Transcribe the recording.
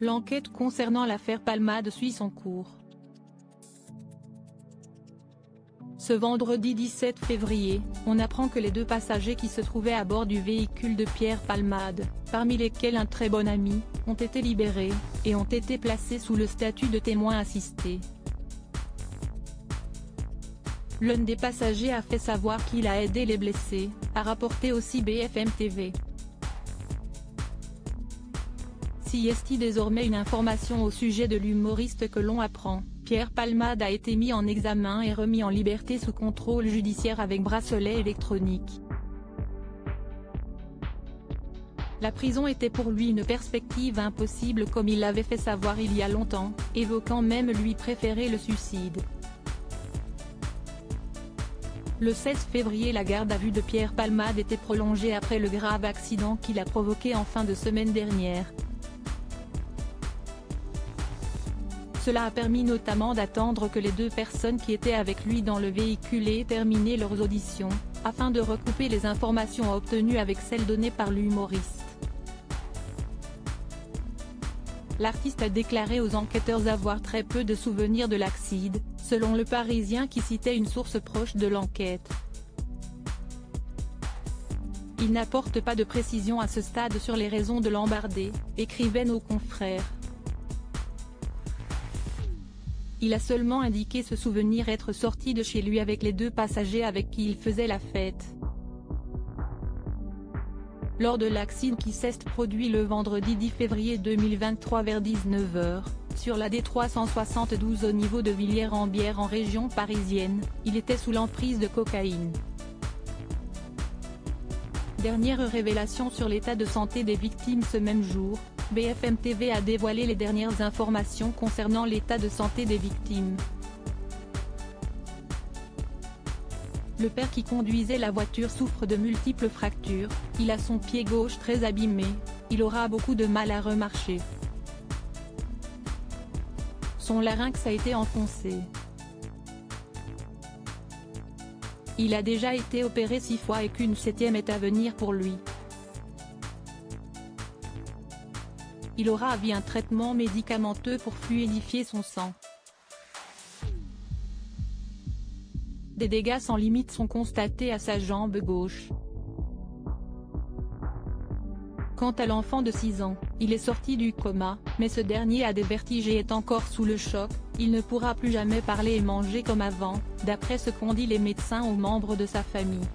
L'enquête concernant l'affaire Palmade suit son cours. Ce vendredi 17 février, on apprend que les deux passagers qui se trouvaient à bord du véhicule de Pierre Palmade, parmi lesquels un très bon ami, ont été libérés, et ont été placés sous le statut de témoins assistés. L'un des passagers a fait savoir qu'il a aidé les blessés, a rapporté aussi BFM TV. Si est désormais une information au sujet de l'humoriste que l'on apprend, Pierre Palmade a été mis en examen et remis en liberté sous contrôle judiciaire avec bracelet électronique. La prison était pour lui une perspective impossible comme il l'avait fait savoir il y a longtemps, évoquant même lui préférer le suicide. Le 16 février, la garde à vue de Pierre Palmade était prolongée après le grave accident qu'il a provoqué en fin de semaine dernière. Cela a permis notamment d'attendre que les deux personnes qui étaient avec lui dans le véhicule aient terminé leurs auditions, afin de recouper les informations obtenues avec celles données par l'humoriste. L'artiste a déclaré aux enquêteurs avoir très peu de souvenirs de l'accident, selon Le Parisien qui citait une source proche de l'enquête. Il n'apporte pas de précision à ce stade sur les raisons de l'embarder, écrivaient nos confrères. Il a seulement indiqué se souvenir être sorti de chez lui avec les deux passagers avec qui il faisait la fête. Lors de l'accident qui s'est produit le vendredi 10 février 2023 vers 19 h, sur la D372 au niveau de Villiers-en-Bière en région parisienne, il était sous l'emprise de cocaïne. Dernière révélation sur l'état de santé des victimes ce même jour, BFM TV a dévoilé les dernières informations concernant l'état de santé des victimes. Le père qui conduisait la voiture souffre de multiples fractures, il a son pied gauche très abîmé, il aura beaucoup de mal à remarcher. Son larynx a été enfoncé. Il a déjà été opéré 6 fois et qu'une 7e est à venir pour lui. Il aura à vie un traitement médicamenteux pour fluidifier son sang. Des dégâts sans limite sont constatés à sa jambe gauche. Quant à l'enfant de 6 ans, il est sorti du coma, mais ce dernier a des vertiges et est encore sous le choc, il ne pourra plus jamais parler et manger comme avant, d'après ce qu'ont dit les médecins aux membres de sa famille.